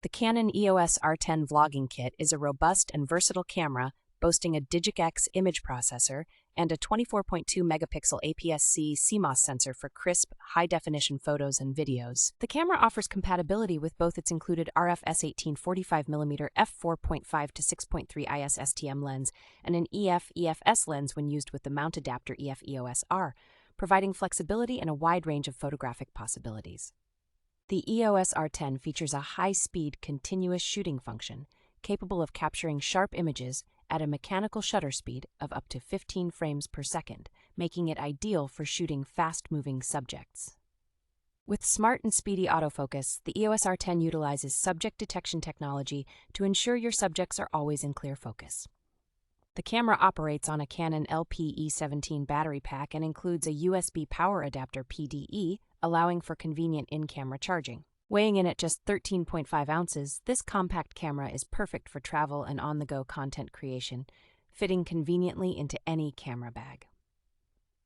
The Canon EOS R10 vlogging kit is a robust and versatile camera boasting a DIGIC X image processor and a 24.2 megapixel APS-C CMOS sensor for crisp, high-definition photos and videos. The camera offers compatibility with both its included RF-S18-45mm F4.5-6.3 IS STM lens and an EF-EOS lens when used with the Mount Adapter EF-EOS R, providing flexibility and a wide range of photographic possibilities. The EOS R10 features a high-speed, continuous shooting function, capable of capturing sharp images at a mechanical shutter speed of up to 15 frames per second, making it ideal for shooting fast-moving subjects. With smart and speedy autofocus, the EOS R10 utilizes subject detection technology to ensure your subjects are always in clear focus. The camera operates on a Canon LP-E17 battery pack and includes a USB power adapter PDE, allowing for convenient in-camera charging. Weighing in at just 13.5 ounces, this compact camera is perfect for travel and on-the-go content creation, fitting conveniently into any camera bag.